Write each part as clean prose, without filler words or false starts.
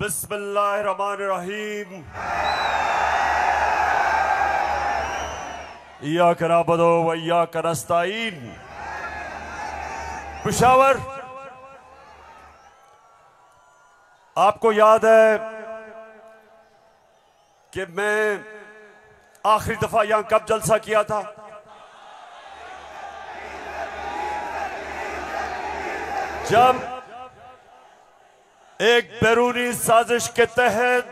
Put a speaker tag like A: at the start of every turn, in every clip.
A: बिस्मिल्लाहिर्रहमानिर्रहीम। इय्याक नअबुदु व इय्याक नस्तईन। पेशावर, आपको याद है कि मैं आखिरी दफा यहां कब जलसा किया था? जब एक बैरूनी साजिश के तहत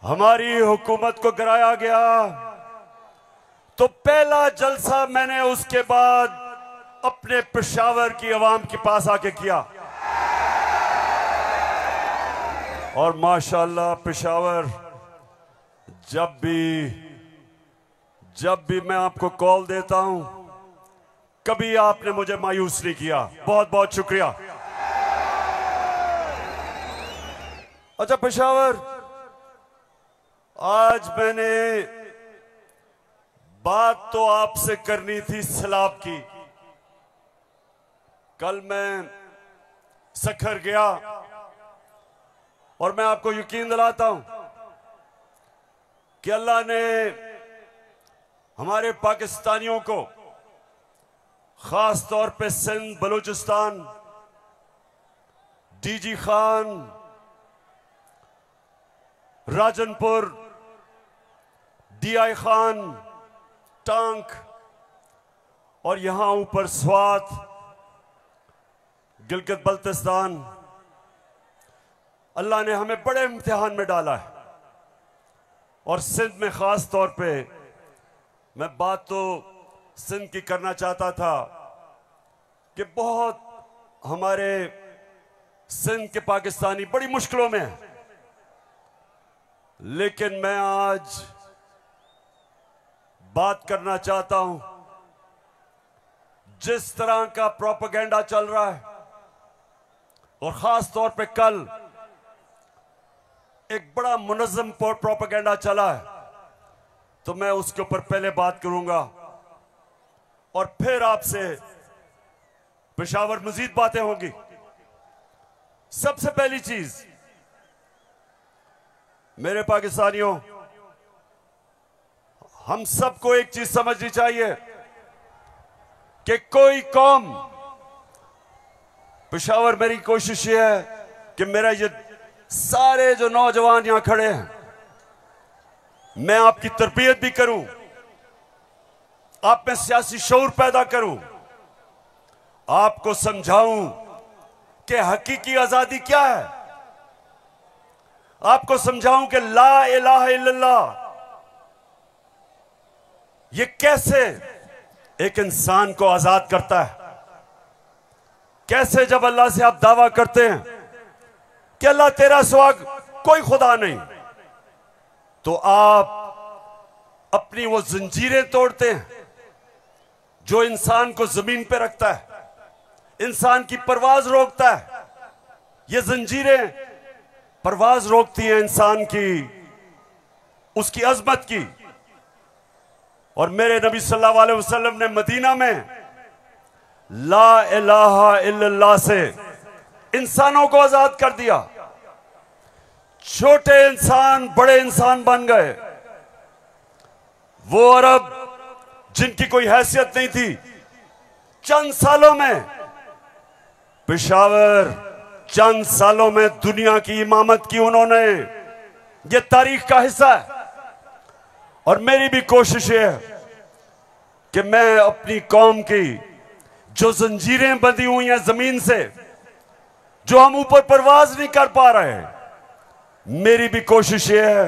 A: हमारी हुकूमत को गिराया गया, तो पहला जलसा मैंने उसके बाद अपने पेशावर की आवाम के पास आके किया। और माशाअल्लाह पेशावर, जब भी मैं आपको कॉल देता हूं, कभी आपने मुझे मायूस नहीं किया। बहुत बहुत शुक्रिया। अच्छा पेशावर, आज मैंने बात तो आपसे करनी थी सैलाब की। कल मैं सखर गया और मैं आपको यकीन दिलाता हूं कि अल्लाह ने हमारे पाकिस्तानियों को, खास तौर पे सिंध, बलूचिस्तान, डीजी खान, राजनपुर, डीआई खान, टांक और यहां ऊपर स्वात, गिलगित बल्तिस्तान, अल्लाह ने हमें बड़े इम्तिहान में डाला है। और सिंध में खास तौर पे मैं बात तो सिंध की करना चाहता था कि बहुत हमारे सिंध के पाकिस्तानी बड़ी मुश्किलों में हैं। लेकिन मैं आज बात करना चाहता हूं, जिस तरह का प्रोपेगेंडा चल रहा है, और खास तौर पे कल एक बड़ा मुनज़्ज़म प्रोपेगेंडा चला है, तो मैं उसके ऊपर पहले बात करूंगा और फिर आपसे पेशावर मजीद बातें होंगी। सबसे पहली चीज, मेरे पाकिस्तानियों, हम सबको एक चीज समझनी चाहिए कि कोई कौम, पेशावर, मेरी कोशिश ये है कि मेरा ये सारे जो नौजवान यहां खड़े हैं, मैं आपकी तरबियत भी करूं, आप में सियासी शऊर पैदा करूं, आपको समझाऊं कि हकीकी आजादी क्या है, आपको समझाऊं कि ला इलाहा इल्लल्लाह ये कैसे एक इंसान को आजाद करता है। कैसे जब अल्लाह से आप दावा करते हैं कि अल्लाह तेरा सिवा कोई खुदा नहीं, तो आप अपनी वो जंजीरें तोड़ते हैं जो इंसान को जमीन पे रखता है, इंसान की परवाज रोकता है। ये जंजीरें परवाज रोकती हैं इंसान की, उसकी अजमत की। और मेरे नबी सल्लल्लाहु अलैहि वसल्लम ने मदीना में ला इलाहा इल्लल्लाह से इंसानों को आजाद कर दिया। छोटे इंसान बड़े इंसान बन गए। वो अरब जिनकी कोई हैसियत नहीं थी, चंद सालों में, पेशावर, चंद सालों में दुनिया की इमामत की उन्होंने। ये तारीख का हिस्सा है। और मेरी भी कोशिश है कि मैं अपनी कौम की जो जंजीरें बंधी हुई हैं जमीन से, जो हम ऊपर परवाज नहीं कर पा रहे, मेरी भी कोशिश ये है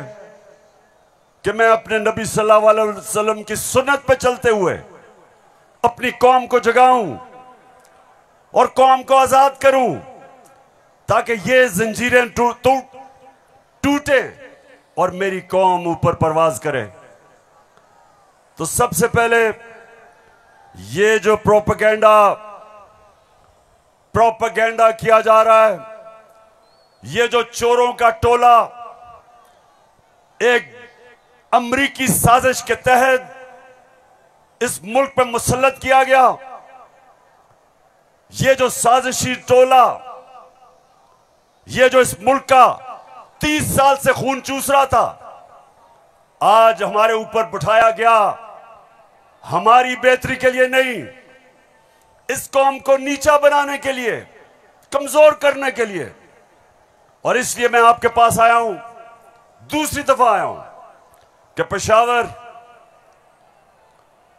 A: कि मैं अपने नबी सल्लल्लाहु अलैहि वसल्लम की सुन्नत पे चलते हुए अपनी कौम को जगाऊं और कौम को आजाद करूं, ताकि ये जंजीरें टूटे और मेरी कौम ऊपर परवाज करे। तो सबसे पहले ये जो प्रोपेगेंडा किया जा रहा है, ये जो चोरों का टोला एक अमरीकी साजिश के तहत इस मुल्क पर मुसल्लत किया गया, ये जो साजिशी टोला, ये जो इस मुल्क का 30 साल से खून चूस रहा था, आज हमारे ऊपर बिठाया गया हमारी बेहतरी के लिए नहीं, इस कौम को नीचा बनाने के लिए, कमजोर करने के लिए। और इसलिए मैं आपके पास आया हूं, दूसरी दफा आया हूं कि पेशावर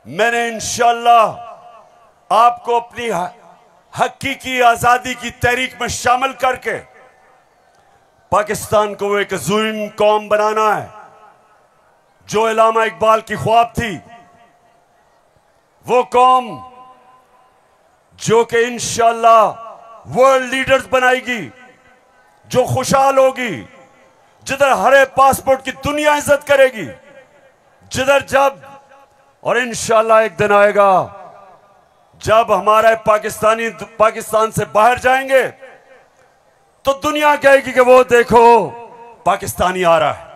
A: मैंने इंशाअल्लाह आपको अपनी हकीकी आजादी की तहरीक में शामिल करके पाकिस्तान को एक अज़ीम कौम बनाना है, जो इलामा इकबाल की ख्वाब थी। वो कौम जो कि इंशाअल्लाह वर्ल्ड लीडर्स बनाएगी, जो खुशहाल होगी, जिधर हरे पासपोर्ट की दुनिया इज्जत करेगी, जिधर जब और इंशाअल्लाह एक दिन आएगा जब हमारे पाकिस्तान से बाहर जाएंगे तो दुनिया कहेगी कि वो देखो पाकिस्तानी आ रहा है।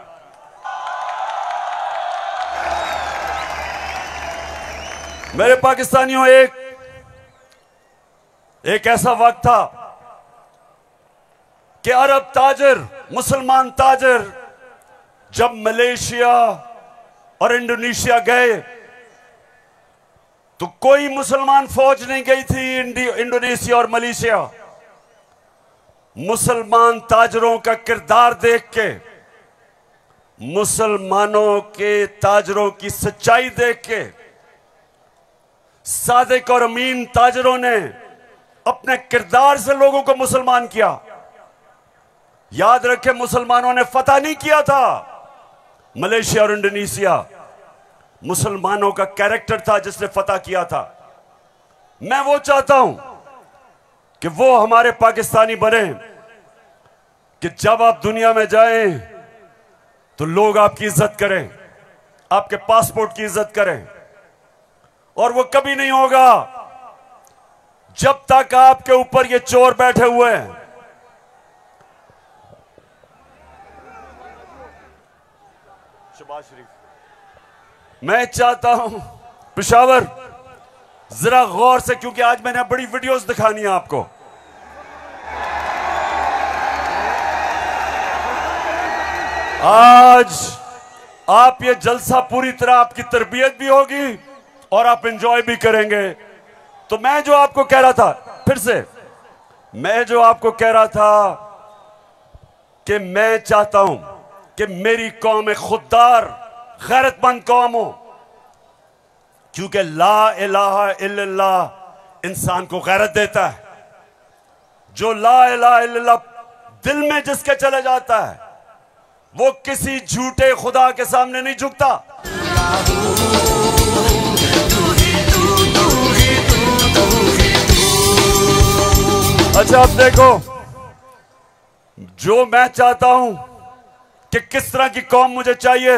A: मेरे पाकिस्तानियों, एक ऐसा वक्त था कि अरब ताजिर, मुसलमान ताजिर जब मलेशिया और इंडोनेशिया गए तो कोई मुसलमान फौज नहीं गई थी इंडोनेशिया और मलेशिया। मुसलमान ताजरों का किरदार देख के, मुसलमानों के ताजरों की सच्चाई देख के, सादिक और अमीन ताजरों ने अपने किरदार से लोगों को मुसलमान किया। याद रखें, मुसलमानों ने फतह नहीं किया था मलेशिया और इंडोनेशिया, मुसलमानों का कैरेक्टर था जिसने फतह किया था। मैं वो चाहता हूं कि वो हमारे पाकिस्तानी बने कि जब आप दुनिया में जाएं तो लोग आपकी इज्जत करें, आपके पासपोर्ट की इज्जत करें। और वो कभी नहीं होगा जब तक आपके ऊपर ये चोर बैठे हुए हैं। शहबाज शरीफ, मैं चाहता हूं पेशावर जरा गौर से, क्योंकि आज मैंने बड़ी वीडियोस दिखानी है आपको। आज आप ये जलसा पूरी तरह आपकी तरबियत भी होगी और आप एंजॉय भी करेंगे। तो मैं जो आपको कह रहा था, फिर से मैं जो आपको कह रहा था कि मैं चाहता हूं कि मेरी कौम एक खुददार गैरतमंद कौम हो, क्योंकि ला इलाहा इल्लल्लाह इंसान को गैरत देता है। जो ला इलाहा इल्लल्लाह दिल में जिसके चले जाता है वो किसी झूठे खुदा के सामने नहीं झुकता। अच्छा, अब देखो, जो मैं चाहता हूं कि किस तरह की कौम मुझे चाहिए,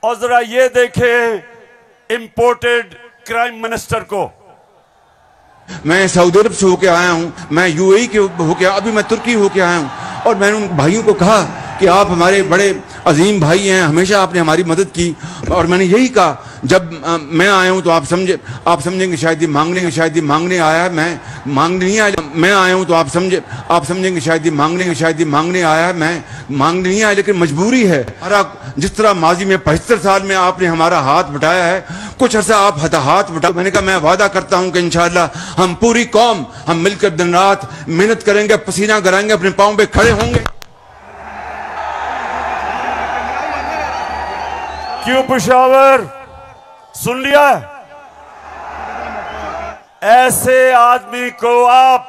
A: और जरा ये देखें इंपोर्टेड क्राइम मिनिस्टर को।
B: मैं सऊदी अरब से होके आया हूं, मैं यूएई के होके, अभी मैं तुर्की होके आया हूं, और मैंने उन भाइयों को कहा कि आप हमारे बड़े अजीम भाई हैं, हमेशा आपने हमारी मदद की। और मैंने यही कहा, जब मैं आया हूं तो आप समझेंगे शायद ये मांगने आया है, मैं मांगने नहीं आया। मैं आया हूं तो आप समझेंगे शायद ये मांगने आया है, मैं मांगने नहीं आया, लेकिन मजबूरी है। जिस तरह माजी में 75 साल में आपने हमारा हाथ बटाया है, कुछ अर्सा आप हाथ बटा। मैंने कहा मैं वादा करता हूं कि इंशाअल्लाह हम पूरी कौम हम मिलकर दिन रात मेहनत करेंगे, पसीना गिराएंगे, अपने पांव पे खड़े होंगे।
A: क्यों पेशावर, सुन लिया? ऐसे आदमी को आप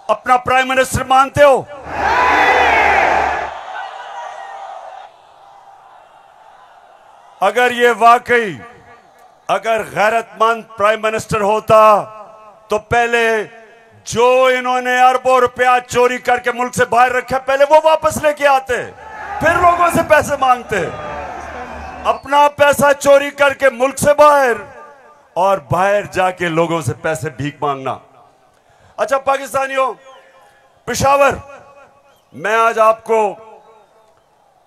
A: अपना प्राइम मिनिस्टर मानते हो? अगर ये वाकई अगर गैरतमंद प्राइम मिनिस्टर होता तो पहले जो इन्होंने अरबों रुपया चोरी करके मुल्क से बाहर रखा, पहले वो वापस लेके आते, फिर लोगों से पैसे मांगते। अपना पैसा चोरी करके मुल्क से बाहर, और बाहर जाके लोगों से पैसे भीख मांगना। अच्छा पाकिस्तानियों, पेशावर, मैं आज आपको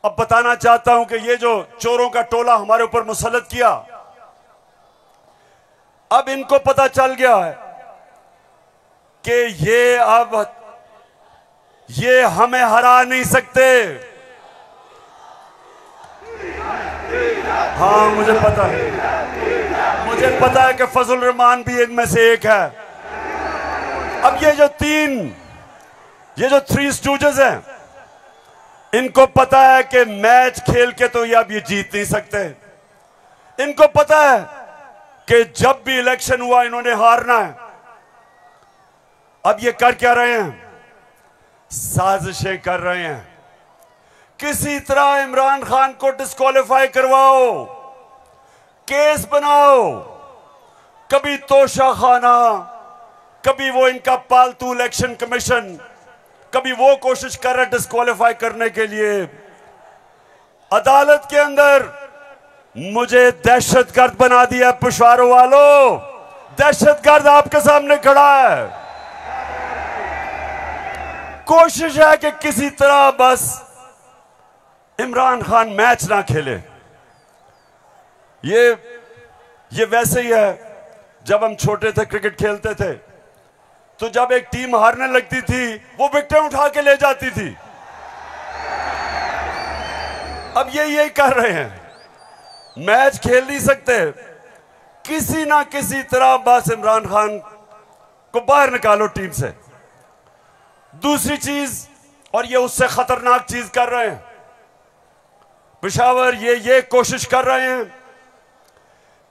A: अब बताना चाहता हूं कि ये जो चोरों का टोला हमारे ऊपर मुसल्लत किया, अब इनको पता चल गया है कि ये हमें हरा नहीं सकते। हाँ मुझे पता है कि फजल रहमान भी इनमें से एक है। अब ये जो थ्री स्टूजेस हैं, इनको पता है कि मैच खेल के तो ये अब ये जीत नहीं सकते। इनको पता है कि जब भी इलेक्शन हुआ इन्होंने हारना है। अब ये कर क्या रहे हैं? साजिशें कर रहे हैं। किसी तरह इमरान खान को डिस्क्वालीफाई करवाओ, केस बनाओ, कभी तोशाखाना, कभी वो इनका पालतू इलेक्शन कमीशन, कभी वो कोशिश कर रहे डिस्क्वालीफाई करने के लिए। अदालत के अंदर मुझे दहशतगर्द बना दिया। पिशावर वालों, दहशतगर्द आपके सामने खड़ा है। कोशिश है कि किसी तरह बस इमरान खान मैच ना खेले। ये वैसे ही है, जब हम छोटे थे क्रिकेट खेलते थे तो जब एक टीम हारने लगती थी वो विकेटें उठा के ले जाती थी। अब ये यही कर रहे हैं, मैच खेल नहीं सकते, किसी ना किसी तरह बस इमरान खान को बाहर निकालो टीम से। दूसरी चीज, और ये उससे खतरनाक चीज कर रहे हैं, पेशावर ये कोशिश कर रहे हैं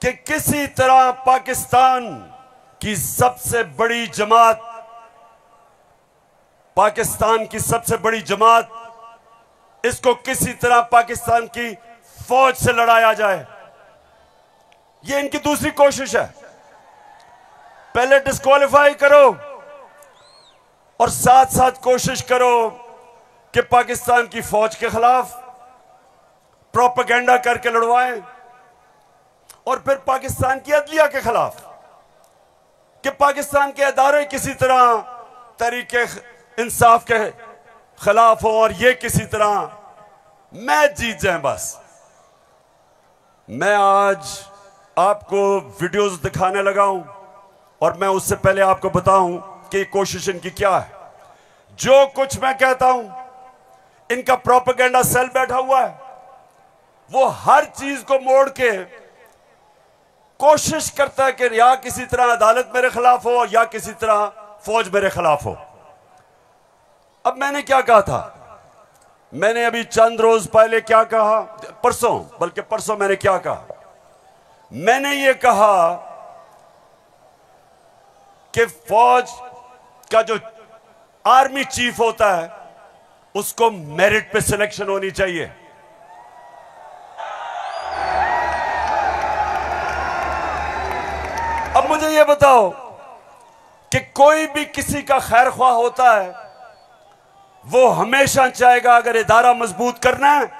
A: कि किसी तरह पाकिस्तान की सबसे बड़ी जमात, इसको किसी तरह पाकिस्तान की फौज से लड़ाया जाए। ये इनकी दूसरी कोशिश है। पहले डिस्क्वालीफाई करो और साथ साथ कोशिश करो कि पाकिस्तान की फौज के खिलाफ प्रोपेगेंडा करके लड़वाएं, और फिर पाकिस्तान की अदलिया के खिलाफ कि पाकिस्तान के अदारे किसी तरह तरीके इंसाफ के खिलाफ हो और ये किसी तरह मैच जीत जाएं। बस मैं आज आपको वीडियोस दिखाने लगा हूं, और मैं उससे पहले आपको बताऊं कि कोशिश इनकी क्या है। जो कुछ मैं कहता हूं, इनका प्रोपेगेंडा सेल बैठा हुआ है, वो हर चीज को मोड़ के कोशिश करता है कि या किसी तरह अदालत मेरे खिलाफ हो या किसी तरह फौज मेरे खिलाफ हो। अब मैंने क्या कहा था, मैंने अभी चंद रोज पहले क्या कहा, परसों मैंने क्या कहा, मैंने ये कहा कि फौज का जो आर्मी चीफ होता है उसको मेरिट पे सिलेक्शन होनी चाहिए। अब मुझे यह बताओ कि कोई भी किसी का खैर ख्वाह होता है, वो हमेशा चाहेगा अगर इदारा मजबूत करना है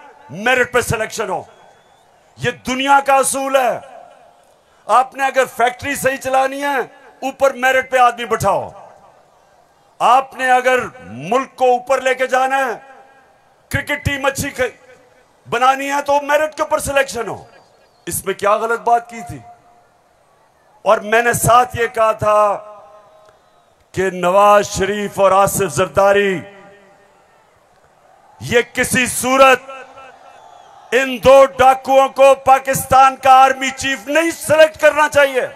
A: मेरिट पे सिलेक्शन हो। ये दुनिया का असूल है। आपने अगर फैक्ट्री सही चलानी है ऊपर मेरिट पे आदमी बिठाओ। आपने अगर मुल्क को ऊपर लेके जाना है, क्रिकेट टीम अच्छी बनानी है तो मेरिट के ऊपर सिलेक्शन हो। इसमें क्या गलत बात की थी? और मैंने साथ ये कहा था कि नवाज शरीफ और आसिफ जरदारी, ये किसी सूरत इन दो डाकुओं को पाकिस्तान का आर्मी चीफ नहीं सिलेक्ट करना चाहिए।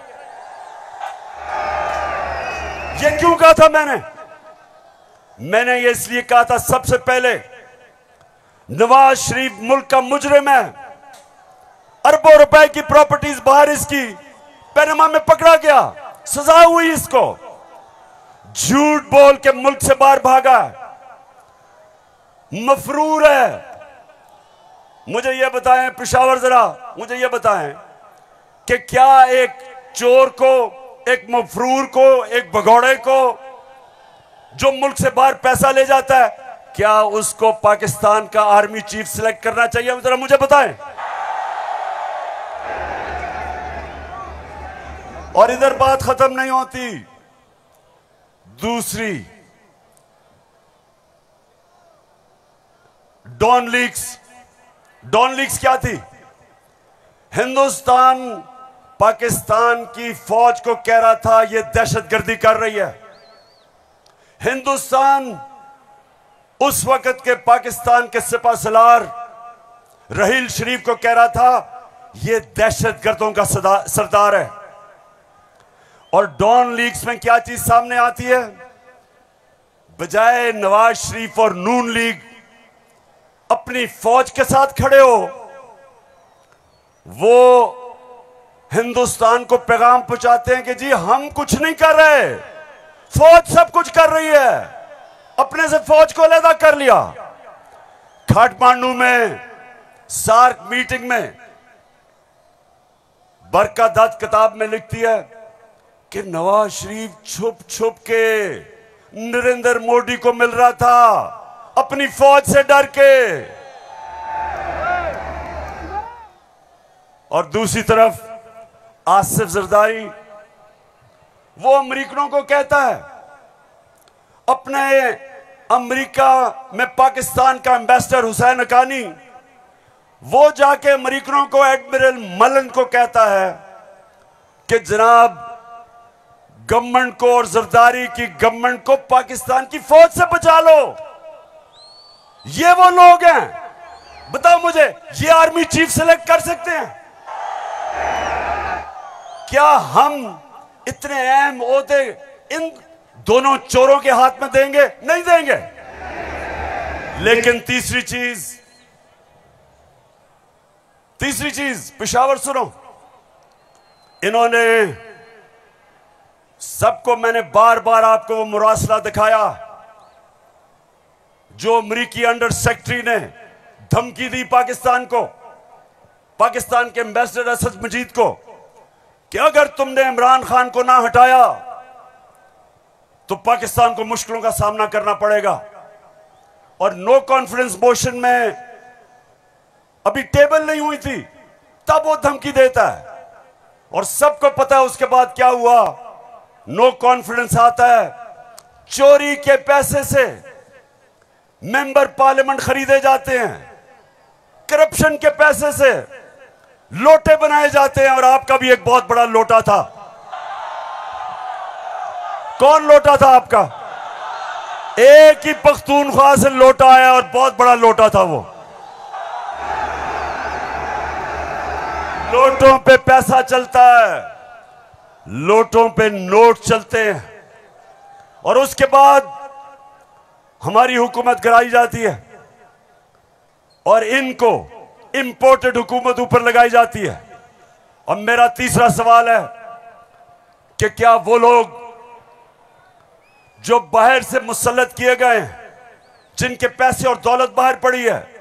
A: ये क्यों कहा था मैंने ये इसलिए कहा था, सबसे पहले नवाज शरीफ मुल्क का मुजरिम है। अरबों रुपए की प्रॉपर्टीज बाहर इसकी पैनामा में पकड़ा गया, सजा हुई इसको, झूठ बोल के मुल्क से बाहर भागा, मफरूर है। मुझे यह बताएं पेशावर, जरा मुझे यह बताएं कि क्या एक चोर को, एक मफरूर को, एक भगौड़े को जो मुल्क से बाहर पैसा ले जाता है, क्या उसको पाकिस्तान का आर्मी चीफ सिलेक्ट करना चाहिए? जरा मुझे बताएं। और इधर बात खत्म नहीं होती। दूसरी, डॉन लीक्स क्या थी? हिंदुस्तान पाकिस्तान की फौज को कह रहा था ये दहशतगर्दी कर रही है। हिंदुस्तान उस वक्त के पाकिस्तान के सिपा सलार रहील शरीफ को कह रहा था यह दहशतगर्दों का सरदार है। और डॉन लीग्स में क्या चीज सामने आती है? बजाय नवाज शरीफ और नून लीग अपनी फौज के साथ खड़े हो, वो हिंदुस्तान को पैगाम पहुंचाते हैं कि जी हम कुछ नहीं कर रहे, फौज सब कुछ कर रही है। अपने से फौज को अलग कर लिया। काठमांडू में सार्क मीटिंग में बरका दत्त किताब में लिखती है कि नवाज शरीफ छुप छुप के नरेंद्र मोदी को मिल रहा था अपनी फौज से डर के। और दूसरी तरफ आसिफ जरदारी वो अमेरिकनों को कहता है, अपने अमेरिका में पाकिस्तान का एम्बेसडर हुसैन हक्कानी वो जाके अमेरिकनों को, एडमिरल मलन को कहता है कि जनाब गवर्नमेंट को और जरदारी की गवर्नमेंट को पाकिस्तान की फौज से बचा लो। ये वो लोग हैं, बताओ मुझे, ये आर्मी चीफ सेलेक्ट कर सकते हैं? क्या हम इतने अहम ओहदे इन दोनों चोरों के हाथ में देंगे? नहीं देंगे। लेकिन तीसरी चीज पेशावर सुनो, इन्होंने सबको, मैंने बार बार आपको वो मुरासला दिखाया जो अमरीकी अंडर सेक्रेटरी ने धमकी दी पाकिस्तान को, पाकिस्तान के एम्बेसडर असद मजीद को, कि अगर तुमने इमरान खान को ना हटाया तो पाकिस्तान को मुश्किलों का सामना करना पड़ेगा। और नो कॉन्फिडेंस मोशन में अभी टेबल नहीं हुई थी तब वो धमकी देता है, और सबको पता है उसके बाद क्या हुआ। नो कॉन्फिडेंस आता है, चोरी के पैसे से मेंबर पार्लियामेंट खरीदे जाते हैं, करप्शन के पैसे से लोटे बनाए जाते हैं। और आपका भी एक बहुत बड़ा लोटा था। कौन लोटा था आपका? एक ही पख्तूनख्वा से लोटा आया और बहुत बड़ा लोटा था वो। लोटों पे पैसा चलता है, लोटों पे नोट चलते हैं, और उसके बाद हमारी हुकूमत गिराई जाती है और इनको इंपोर्टेड हुकूमत ऊपर लगाई जाती है। और मेरा तीसरा सवाल है कि क्या वो लोग जो बाहर से मुसल्लत किए गए हैं, जिनके पैसे और दौलत बाहर पड़ी है,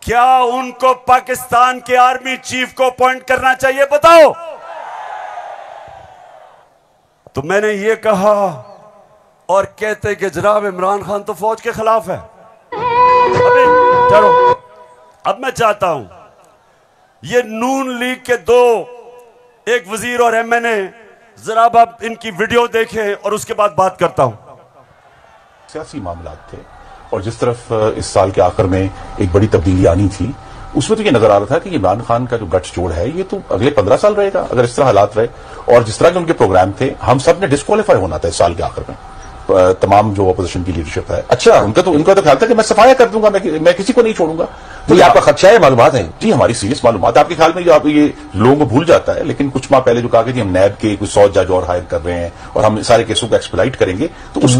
A: क्या उनको पाकिस्तान के आर्मी चीफ को अपॉइंट करना चाहिए? बताओ। तो मैंने ये कहा और कहते कि जनाब इमरान खान तो फौज के खिलाफ है। अभी चलो, अब मैं चाहता हूं ये नून लीग के दो, एक वजीर और एमएनए, जरा आप इनकी वीडियो देखें और उसके बाद बात करता हूं।
C: सियासी मामला थे और जिस तरफ इस साल के आखिर में एक बड़ी तब्दीली आनी थी, उसमें तो ये नजर आ रहा था कि इमरान खान का जो गठजोड़ है ये तो अगले 15 साल रहेगा अगर इस तरह हालात रहे। और जिस तरह के उनके प्रोग्राम थे, हम सब ने डिस्क्वालीफाई होना था इस साल के आखिर में, तमाम जो अपोजिशन की लीडरशिप है। अच्छा, उनका तो ख्याल था कि मैं सफाया कर दूंगा, मैं किसी को नहीं छोड़ूंगा।
D: तो ये आपका खदशा है? मालूमात है
C: जी, हमारी सीरियस मालूमात। आपके ख्याल में जो आप ये लोगों को भूल जाता है, लेकिन कुछ माह पहले जो कहा कि हम नैब के कुछ 100 जज और हायर कर रहे हैं और हम सारे केसों को एक्सप्लाइट करेंगे, तो उस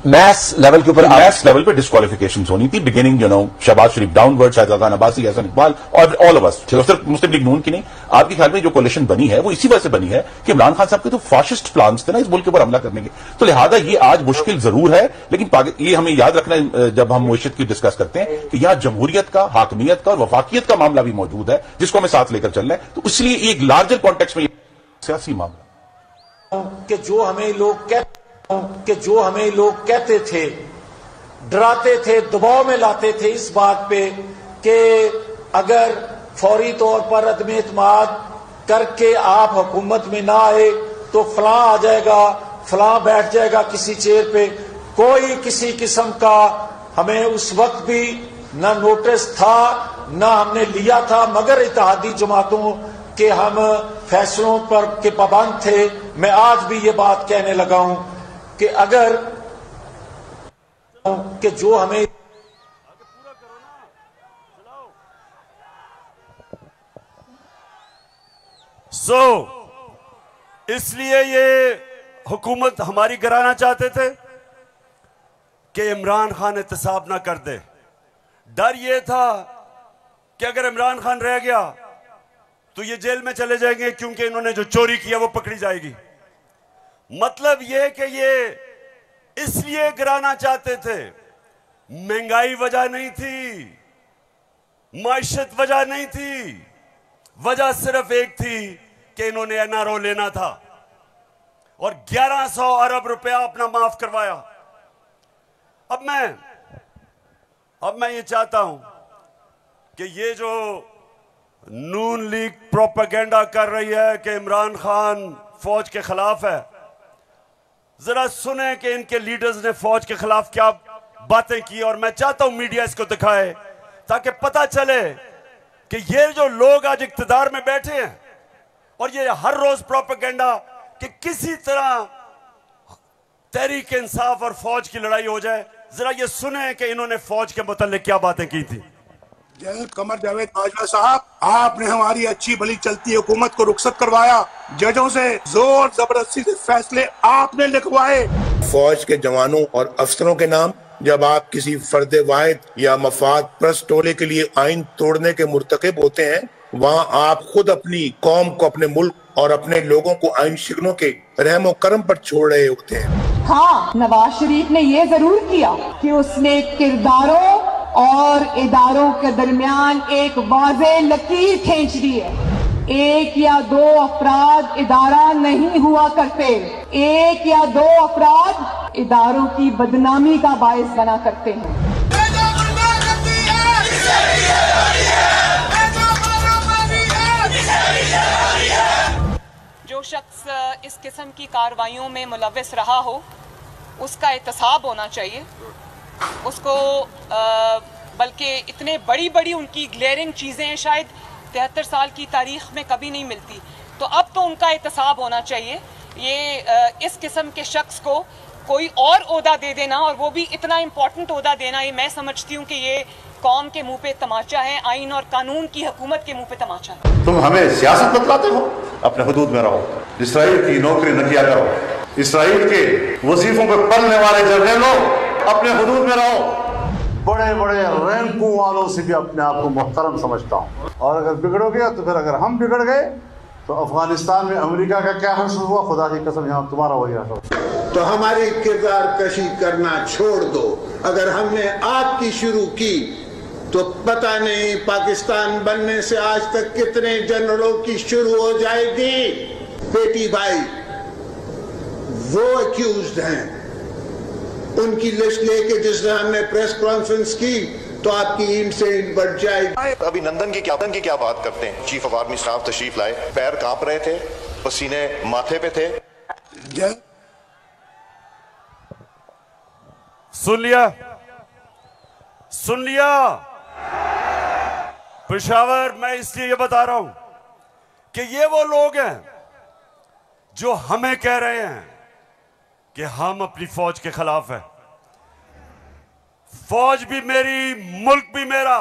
D: मैस लेवल के ऊपर,
C: मैस लेवल पे डिस्क्वालिफिकेशन होनी थी। बिगिनिंग शहबाज शरीफ डाउनवर्ड, शाहजाद खान अब्बासी, हसन इकबाल और ऑल ऑफ अस, सिर्फ मुस्लिम लीग नून की नहीं। आपके ख्याल में जो कोalition बनी है वो इसी वजह से बनी है कि इमरान खान साहब के तो फाशिस्ट प्लान थे ना इस मुल्क के ऊपर हमला करने के। तो लिहाजा ये आज मुश्किल जरूर है, लेकिन ये हमें याद रखना है जब हम मुइशत की डिस्कस करते हैं कि यहां जमहूरियत का, हाकमियत का और वफाकियत का मामला भी मौजूद है, जिसको हमें साथ लेकर चलना है। तो इसलिए एक लार्जर कॉन्टेक्स्ट में सियासी मामला
E: कि जो हमें लोग कहते थे, डराते थे, दबाव में लाते थे इस बात पे कि अगर फौरी तौर पर अदम एतमाद करके आप हुकूमत में ना आए तो फलां आ जाएगा, फलां बैठ जाएगा किसी चेयर पे। कोई किसी किस्म का हमें उस वक्त भी ना नोटिस था ना हमने लिया था, मगर इत्तेहादी जमातों के हम फैसलों पर के पाबंद थे। मैं आज भी ये बात कहने लगा हूं कि अगर कि जो हमें
A: इसलिए ये हुकूमत हमारी गिराना चाहते थे कि इमरान खान एहतसाब ना कर दे। डर ये था कि अगर इमरान खान रह गया तो ये जेल में चले जाएंगे, क्योंकि इन्होंने जो चोरी किया वो पकड़ी जाएगी। मतलब ये कि ये इसलिए गिराना चाहते थे, महंगाई वजह नहीं थी, माइशत वजह नहीं थी, वजह सिर्फ एक थी कि इन्होंने एनआरओ लेना था और 1100 अरब रुपया अपना माफ करवाया। अब मैं ये चाहता हूं कि ये जो नून लीग प्रोपेगेंडा कर रही है कि इमरान खान फौज के खिलाफ है, जरा सुने कि इनके लीडर्स ने फौज के खिलाफ क्या बातें की। और मैं चाहता हूं मीडिया इसको दिखाए ताकि पता चले कि ये जो लोग आज इक्तदार में बैठे हैं और ये हर रोज प्रोपेगेंडा कि किसी तरह तहरीक इंसाफ और फौज की लड़ाई हो जाए, जरा ये सुने कि इन्होंने फौज के मुतालिक क्या बातें की थी।
F: जनरल कमर जावेद बाजवा साहब, आपने हमारी अच्छी भली चलती हुकूमत को रुखसत करवाया, जजों से जोर जबरदस्ती से फैसले आपने लिखवाए।
G: फौज के जवानों और अफसरों के नाम जब आप किसी फर्द वाहिद या मफाद परस्त टोले के लिए आइन तोड़ने के मुर्तकिब होते हैं, वहाँ आप खुद अपनी कौम को, अपने मुल्क और अपने लोगों को आइन शिकनों के रहमो करम पर छोड़ रहे होते हैं।
H: हाँ, नवाज शरीफ ने ये जरूर किया कि उसने किरदारों और इदारों के दरमियान एक वाज़ेह लकीर खींच दी है। एक या दो अफराद इदारा नहीं हुआ करते, एक या दो अफराद इदारों की बदनामी का बायस बना करते हैं।
I: जो शख्स इस किस्म की कार्रवाइयों में मुलव्वस रहा हो उसका एहतसाब होना चाहिए। उसको बल्कि इतने बड़ी बड़ी उनकी ग्लेयरिंग चीज़ें शायद 73 साल की तारीख में कभी नहीं मिलती, तो अब तो उनका एहतसाब होना चाहिए। ये इस किस्म के शख्स को कोई और ओहदा दे देना, और वो भी इतना इम्पोर्टेंट ओहदा देना, ये मैं समझती हूँ कि ये कौम के मुंह पे तमाचा है, आइन और कानून की हुकूमत के मुंह पे तमाचा है।
J: तुम हमें सियासत बतलाते हो, अपने हुदूद में रहो, इसराइल की नौकरी न किया करो, इसराइल के वजीफों पे पलने वाले जर्नलों अपने हुदूद में रहो।
K: बड़े बड़े रैंकों वालों से भी अपने आप को मुहतरम समझता हूँ, और अगर बिगड़ोगे तो फिर अगर हम बिगड़ गए तो अफगानिस्तान में अमेरिका का क्या हश्र हुआ, खुदा की कसम यहाँ तुम्हारा वही हश्र।
L: तो हमारी किरदार कशी करना छोड़ दो। अगर हमने आपकी शुरू की तो पता नहीं पाकिस्तान बनने से आज तक कितने जनरलों की शुरू हो जाएगी। बेटी भाई वो अक्यूज्ड हैं, उनकी लिस्ट लेके जिस दिन हमने प्रेस कॉन्फ्रेंस की तो आपकी ईंट से ईंट बढ़ जाएगी।
J: अभिनंदन की क्या बात करते हैं। चीफ ऑफ आर्मी स्टाफ तशरीफ लाए, पैर कांप रहे थे, पसीने माथे पे थे।
A: सुन लिया पेशावर, मैं इसलिए ये बता रहा हूं कि ये वो लोग हैं जो हमें कह रहे हैं कि हम अपनी फौज के खिलाफ हैं। फौज भी मेरी, मुल्क भी मेरा।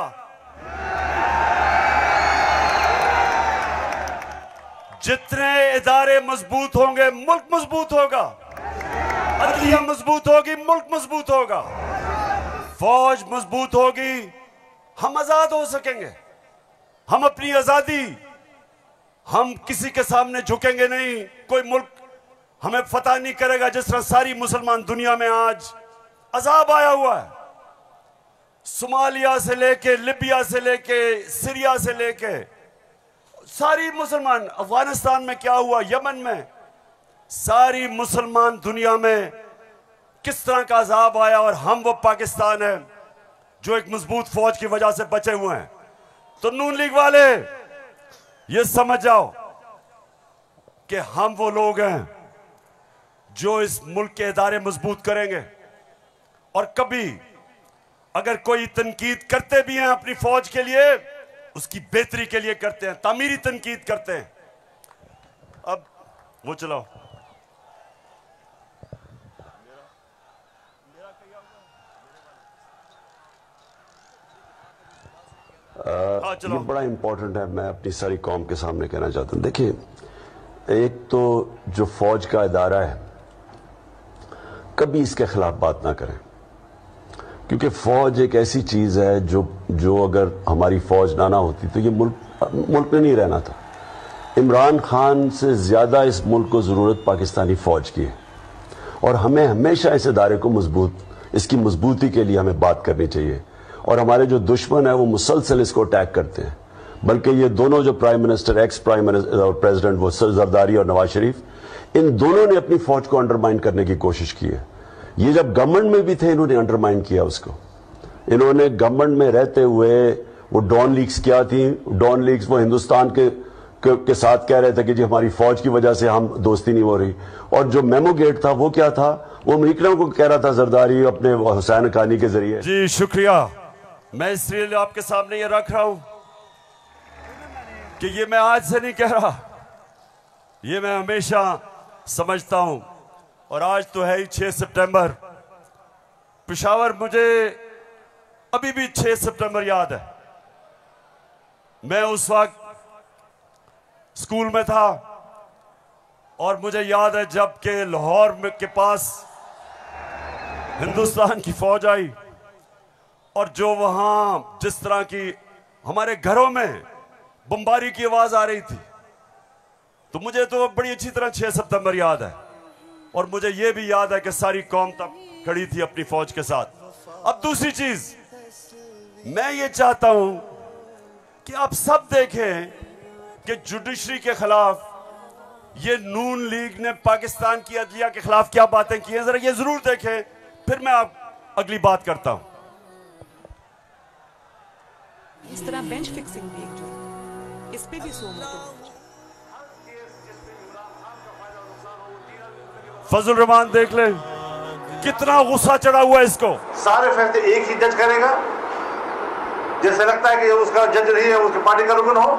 A: जितने इदारे मजबूत होंगे मुल्क मजबूत होगा, अदलिया मजबूत होगी मुल्क मजबूत होगा, फौज मजबूत होगी, हम आजाद हो सकेंगे। हम अपनी आजादी, हम किसी के सामने झुकेंगे नहीं, कोई मुल्क हमें फतह नहीं करेगा। जिस तरह सारी मुसलमान दुनिया में आज अजाब आया हुआ है, सोमालिया से लेके, लिबिया से लेके, सीरिया से लेके, सारी मुसलमान, अफगानिस्तान में क्या हुआ, यमन में, सारी मुसलमान दुनिया में किस तरह का अजाब आया, और हम वो पाकिस्तान है जो एक मजबूत फौज की वजह से बचे हुए हैं। तो नून लीग वाले ये समझ जाओ कि हम वो लोग हैं जो इस मुल्क के इदारे मजबूत करेंगे। और कभी अगर कोई तनकीद करते भी हैं अपनी फौज के लिए, उसकी बेहतरी के लिए करते हैं, तामीरी तनकीद करते हैं। अब वो चलाओ। ये
M: बड़ा इम्पोर्टेंट है, मैं अपनी सारी कौम के सामने कहना चाहता हूँ। देखिए, एक तो जो फौज का इदारा है, कभी इसके खिलाफ बात ना करें, क्योंकि फौज एक ऐसी चीज है जो अगर हमारी फौज ना होती तो ये मुल्क में नहीं रहना था। इमरान खान से ज्यादा इस मुल्क को जरूरत पाकिस्तानी फौज की है, और हमें हमेशा इस इदारे को इसकी मजबूती के लिए हमें बात करनी चाहिए। और हमारे जो दुश्मन है वो मुसलसल इसको अटैक करते हैं, बल्कि ये दोनों जो prime minister, ex prime minister और प्रेसिडेंट, वो जरदारी और नवाज शरीफ, इन दोनों ने अपनी फौज को अंडरमाइन करने की कोशिश की है। ये जब गवर्नमेंट में भी थे इन्होंने अंडरमाइन किया उसको। इन्होंने गवर्नमेंट में रहते हुए वो डॉन लीग्स क्या थी, डॉन लीग्स वो हिंदुस्तान के साथ कह रहे थे कि जी हमारी फौज की वजह से हम दोस्ती नहीं हो रही, और जो मेमो गेट था वो क्या था, वो अमेरिकनों को कह रहा था जरदारी अपने हुसैन खानी के जरिए।
A: जी शुक्रिया। मैं इसलिए आपके सामने ये रख रहा हूं कि ये मैं आज से नहीं कह रहा, ये मैं हमेशा समझता हूं। और आज तो है ही 6 सितंबर। पेशावर मुझे अभी भी 6 सितंबर याद है। मैं उस वक्त स्कूल में था और मुझे याद है जब के लाहौर के पास हिंदुस्तान की फौज आई और जो वहां जिस तरह की हमारे घरों में बमबारी की आवाज आ रही थी, तो मुझे तो बड़ी अच्छी तरह 6 सितंबर याद है। और मुझे यह भी याद है कि सारी कौम तब खड़ी थी अपनी फौज के साथ। अब दूसरी चीज मैं ये चाहता हूं कि आप सब देखें कि जुडिशरी के खिलाफ ये नून लीग ने पाकिस्तान की अदलिया के खिलाफ क्या बातें की हैं, जरा ये जरूर देखें, फिर मैं आप अगली बात करता हूं।
I: इस तरह बेंच फिक्सिंग भी एक जुर्म, इस पे भी 100 मोटे।
A: फजल रहमान देख ले कितना गुस्सा चढ़ा हुआ है इसको।
K: सारे फैसले एक ही जज करेगा, जैसे लगता है कि उसका जज नहीं है, उसकी पार्टी का रुकन हो।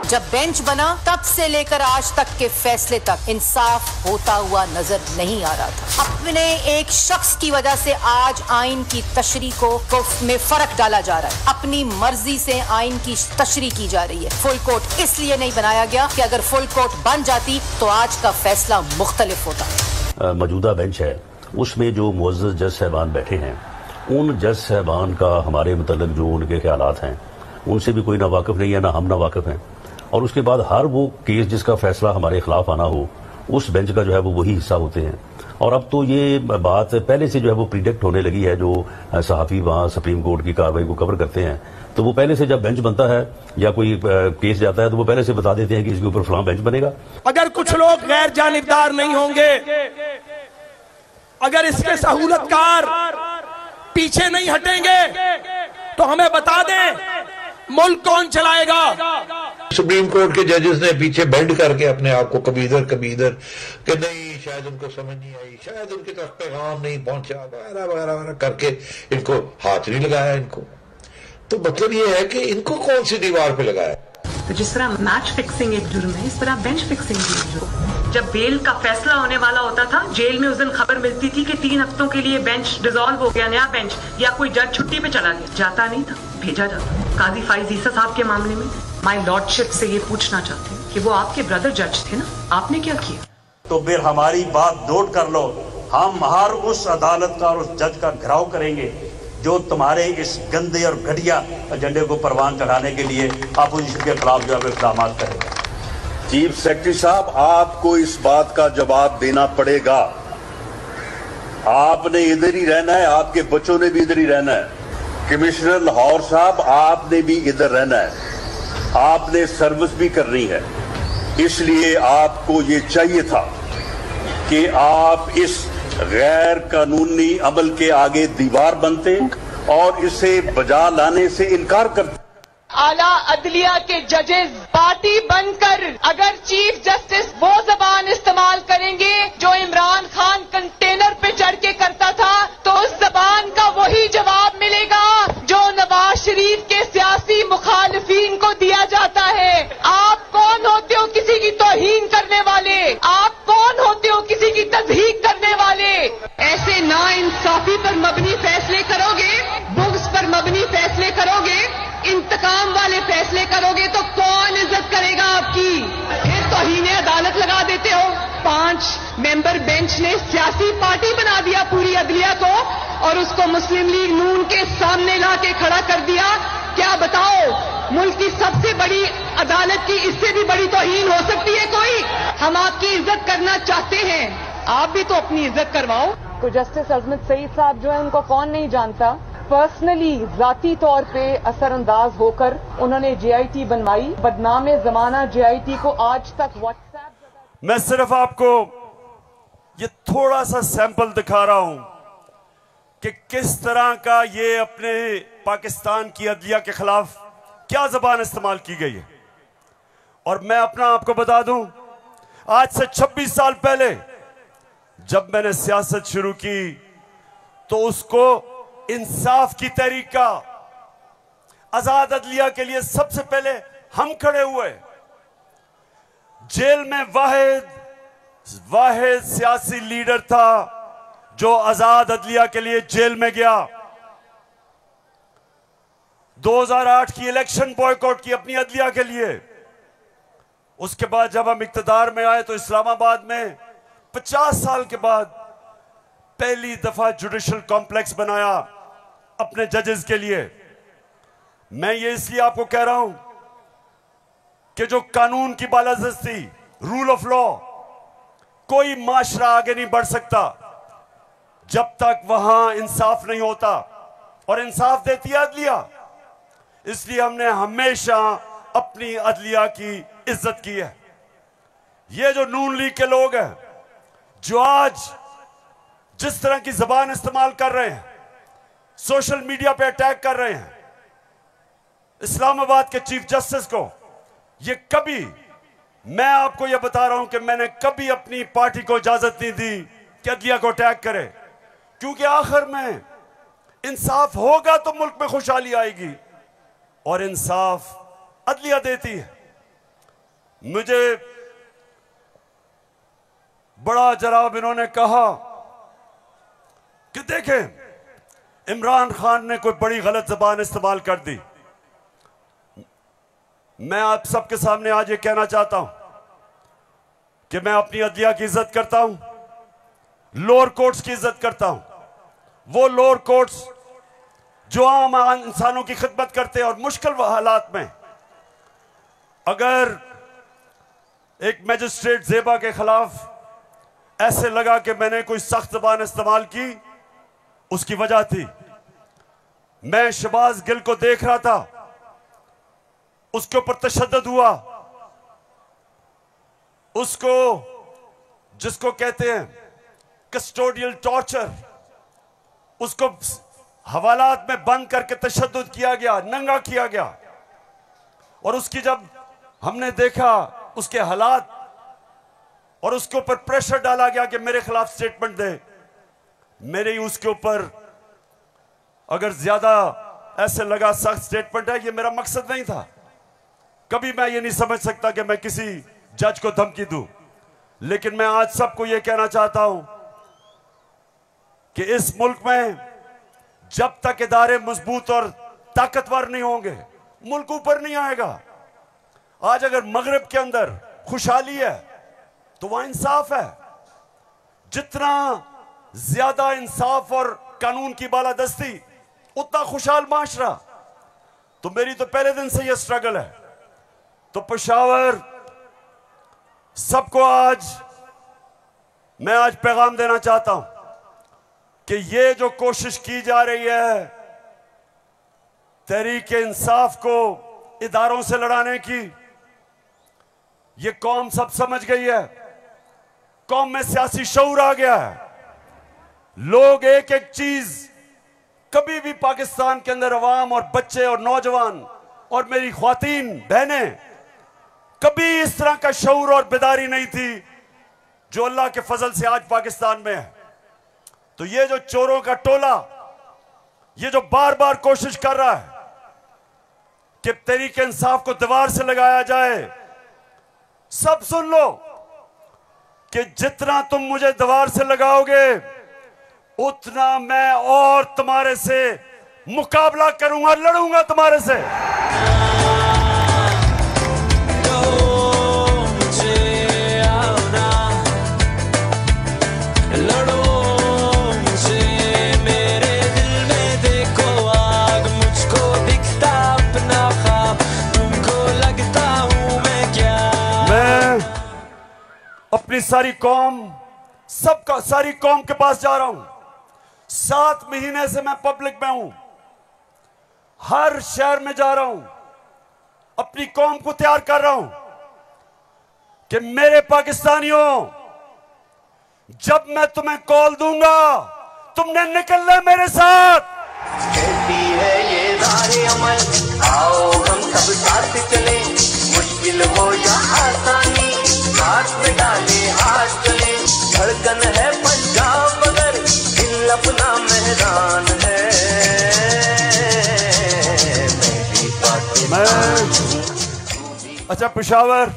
N: जब बेंच बना तब से लेकर आज तक के फैसले तक इंसाफ होता हुआ नजर नहीं आ रहा था। अपने एक शख्स की वजह से आज आइन की तशरीह को में फर्क डाला जा रहा है। अपनी मर्जी से आइन की तशरीह की जा रही है। फुल कोर्ट इसलिए नहीं बनाया गया कि अगर फुल कोर्ट बन जाती तो आज का फैसला मुख्तलिफ होता।
O: मौजूदा बेंच है उसमें जो मुअज़्ज़ज़ जज साहबान बैठे हैं, उन जज साहबान का हमारे मतलब जो उनके ख्यालात हैं उनसे भी कोई ना वाकिफ नहीं है, ना हम ना वाकिफ हैं। और उसके बाद हर वो केस जिसका फैसला हमारे खिलाफ आना हो उस बेंच का जो है वो वही हिस्सा होते हैं। और अब तो ये बात पहले से जो है वो प्रिडिक्ट होने लगी है। जो सहाफ़ी वहाँ सुप्रीम कोर्ट की कार्रवाई को कवर करते हैं तो वो पहले से जब बेंच बनता है या कोई केस जाता है तो वो पहले से बता देते हैं कि इसके ऊपर फलां बेंच बनेगा।
P: अगर कुछ लोग गैर जानिबदार नहीं होंगे, अगर इसके सहूलतकार पीछे नहीं हटेंगे तो हमें बता दें मुल्क कौन चलाएगा।
Q: सुप्रीम कोर्ट के जजेस ने पीछे बेंड करके अपने आप को कभी इधर कि नहीं शायद उनको समझ नहीं आई, शायद उनकी तरफ पैगाम नहीं पहुंचा, वगैरह वगैरह वगैरह करके इनको हाथ नहीं लगाया। इनको तो मतलब ये है कि इनको कौन सी दीवार पे लगाया।
I: तो जिस तरह मैच फिक्सिंग एक जुर्म है, इस तरह बेंच फिक्सिंग भी एक जुर्म। जब बेल का फैसला होने वाला होता था, जेल में उस दिन खबर मिलती थी कि 3 हफ्तों के लिए बेंच डिसॉल्व हो गया, नया बेंच, या कोई जज छुट्टी पे चला गया। जाता नहीं था, भेजा जाता। काजी फाइज ईसा साहब के मामले में माय लॉर्डशिप से ये पूछना चाहते हैं कि वो आपके ब्रदर जज थे ना, आपने क्या किया?
R: तो फिर हमारी बात नोट कर लो, हम हर उस अदालत का और उस जज का घेराव करेंगे जो तुम्हारे इस गंदे और घटिया एजेंडे को परवान चढ़ाने के लिए अपोजिशन के खिलाफ जो है इक़दाम करेगा।
S: चीफ सेक्रेटरी साहब, आपको इस बात का जवाब देना पड़ेगा। आपने इधर ही रहना है, आपके बच्चों ने भी इधर ही रहना है। कमिश्नर लाहौर साहब, आपने भी इधर रहना है, आपने सर्विस भी करनी है। इसलिए आपको ये चाहिए था कि आप इस गैर कानूनी अमल के आगे दीवार बनते और इसे बजा लाने से इनकार करते।
H: आला अदलिया के जजेस पार्टी बनकर अगर चीफ जस्टिस वो जबान इस्तेमाल करेंगे जो इमरान खान कंटेनर पे चढ़ के करता था, तो उस जबान का वही जवाब मिलेगा जो नवाज शरीफ के सियासी मुखालिफिन को दिया जाता है। आप कौन होते हो किसी की तौहीन करने वाले? आप कौन होते हो किसी की तज़हीक करने वाले? ऐसे नाइंसाफी पर मबनी फैसले करोगे, बुग़्ज़ पर मबनी फैसले करोगे, इंतकाम वाले 5 मेंबर बेंच ने सियासी पार्टी बना दिया पूरी अदलिया को और उसको मुस्लिम लीग नून के सामने लाके खड़ा कर दिया। क्या बताओ, मुल्क की सबसे बड़ी अदालत की इससे भी बड़ी तौहीन हो सकती है कोई? हम आपकी इज्जत करना चाहते हैं, आप भी तो अपनी इज्जत करवाओ।
I: तो जस्टिस अजमत सईद साहब जो है उनको कौन नहीं जानता, पर्सनली जाती तौर पे असरअंदाज होकर उन्होंने JIT बनवाई, बदनाम जमाना JIT को आज तक व्हाट्सएप।
A: मैं सिर्फ आपको ये थोड़ा सा सैंपल दिखा रहा हूं कि किस तरह का ये अपने पाकिस्तान की अदलिया के खिलाफ क्या जबान इस्तेमाल की गई है। और मैं अपना आपको बता दूं, आज से 26 साल पहले जब मैंने सियासत शुरू की तो उसको इंसाफ की तहरीक का, आजाद अदलिया के लिए सबसे पहले हम खड़े हुए। जेल में वाहिद सियासी लीडर था जो आजाद अदलिया के लिए जेल में गया। 2008 की इलेक्शन बॉयकॉट की अपनी अदलिया के लिए। उसके बाद जब हम इक्तदार में आए तो इस्लामाबाद में 50 साल के बाद पहली दफा जुडिशल कॉम्प्लेक्स बनाया अपने जजेस के लिए। मैं ये इसलिए आपको कह रहा हूं कि जो कानून की बालादस्ती, रूल ऑफ लॉ, कोई माशरा आगे नहीं बढ़ सकता जब तक वहां इंसाफ नहीं होता, और इंसाफ देती है अदलिया। इसलिए हमने हमेशा अपनी अदलिया की इज्जत की है। ये जो नून लीग के लोग हैं जो आज जिस तरह की जबान इस्तेमाल कर रहे हैं, सोशल मीडिया पे अटैक कर रहे हैं इस्लामाबाद के चीफ जस्टिस को, ये कभी, मैं आपको ये बता रहा हूं कि मैंने कभी अपनी पार्टी को इजाजत नहीं दी कि अदलिया को अटैक करे, क्योंकि आखिर में इंसाफ होगा तो मुल्क में खुशहाली आएगी, और इंसाफ अदलिया देती है। मुझे बड़ा जनाब इन्होंने कहा कि देखें इमरान खान ने कोई बड़ी गलत जबान इस्तेमाल कर दी। मैं आप सबके सामने आज ये कहना चाहता हूं कि मैं अपनी अदलिया की इज्जत करता हूं, लोअर कोर्ट्स की इज्जत करता हूं। वो लोअर कोर्ट्स जो आम इंसानों की खिदमत करते हैं, और मुश्किल हालात में अगर एक मैजिस्ट्रेट ज़ेबा के खिलाफ ऐसे लगा कि मैंने कोई सख्त जबान इस्तेमाल की, उसकी वजह थी मैं शहबाज गिल को देख रहा था, उसके ऊपर तशद्दुद हुआ, उसको जिसको कहते हैं कस्टोडियल टॉर्चर, उसको हवालात में बंद करके तशद्दुद किया गया, नंगा किया गया। और उसकी जब हमने देखा उसके हालात और उसके ऊपर प्रेशर डाला गया कि मेरे खिलाफ स्टेटमेंट दे, मेरे ही उसके ऊपर अगर ज्यादा ऐसे लगा सख्त स्टेटमेंट है, ये मेरा मकसद नहीं था। कभी मैं ये नहीं समझ सकता कि मैं किसी जज को धमकी दूं, लेकिन मैं आज सबको ये कहना चाहता हूं कि इस मुल्क में जब तक इदारे मजबूत और ताकतवर नहीं होंगे, मुल्क ऊपर नहीं आएगा। आज अगर मगरिब के अंदर खुशहाली है तो वहां इंसाफ है। जितना ज्यादा इंसाफ और कानून की बालादस्ती, उतना खुशहाल माशरा। तो मेरी तो पहले दिन से यह स्ट्रगल है। तो पेशावर सबको मैं आज पैगाम देना चाहता हूं कि ये जो कोशिश की जा रही है तहरीक इंसाफ को इदारों से लड़ाने की, ये कौम सब समझ गई है। कौम में सियासी शऊर आ गया है। लोग एक एक चीज, कभी भी पाकिस्तान के अंदर अवाम और बच्चे और नौजवान और मेरी ख्वातीन बहनें, कभी इस तरह का शऊर और बेदारी नहीं थी जो अल्लाह के फजल से आज पाकिस्तान में है। तो ये जो चोरों का टोला, ये जो बार बार कोशिश कर रहा है कि तहरीक इंसाफ को दीवार से लगाया जाए, सब सुन लो कि जितना तुम मुझे दीवार से लगाओगे उतना मैं और तुम्हारे से मुकाबला करूंगा, लड़ूंगा तुम्हारे से। अपनी सारी कौम, सारी कौम के पास जा रहा हूं। 7 महीने से मैं पब्लिक में हूं, हर शहर में जा रहा हूं, अपनी कौम को तैयार कर रहा हूं कि मेरे पाकिस्तानियों, जब मैं तुम्हें कॉल दूंगा तुमने निकलना है मेरे साथ।
T: कहती है ये राहे अमल, आओ हम सब साथ चले, मुश्किल हो या आसानी हाथ में डाले हाथ चले। धड़कन है पंजाब मगर दिल अपना मेहरान है।
A: अच्छा पेशावर,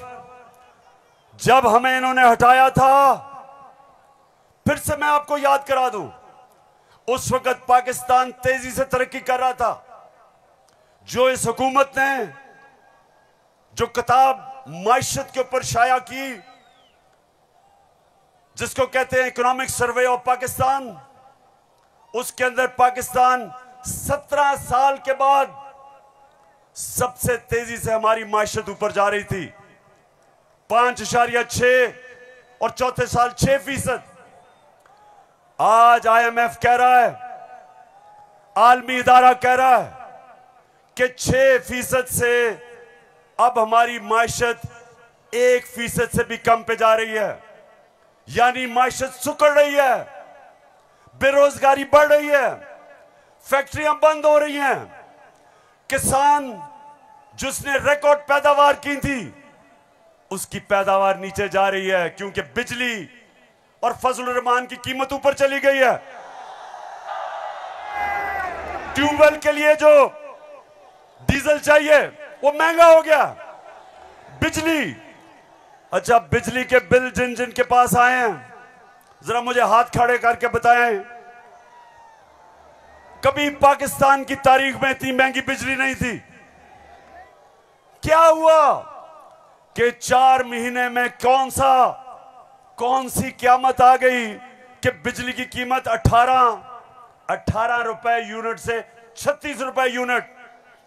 A: जब हमें इन्होंने हटाया था, फिर से मैं आपको याद करा दूं, उस वक्त पाकिस्तान तेजी से तरक्की कर रहा था। जो इस हुकूमत ने जो किताब माइशत के ऊपर शाया की, जिसको कहते हैं इकोनॉमिक सर्वे ऑफ पाकिस्तान, उसके अंदर पाकिस्तान 17 साल के बाद सबसे तेजी से हमारी माइशत ऊपर जा रही थी। 5.6 और चौथे साल 6%। आज IMF कह रहा है, आलमी इदारा कह रहा है कि 6% से अब हमारी माइशत 1% से भी कम पे जा रही है। यानी माइशत सुकड़ रही है, बेरोजगारी बढ़ रही है, फैक्ट्रियां बंद हो रही हैं। किसान जिसने रिकॉर्ड पैदावार की थी, उसकी पैदावार नीचे जा रही है, क्योंकि बिजली और फजल रहमान की कीमत ऊपर चली गई है। ट्यूबवेल के लिए जो डीजल चाहिए वो महंगा हो गया। बिजली, अच्छा बिजली के बिल जिन जिन के पास आए हैं, जरा मुझे हाथ खड़े करके बताएं, कभी पाकिस्तान की तारीख में इतनी महंगी बिजली नहीं थी। क्या हुआ कि 4 महीने में कौन सी क़यामत आ गई कि बिजली की कीमत 18 रुपए यूनिट से 36 रुपए यूनिट,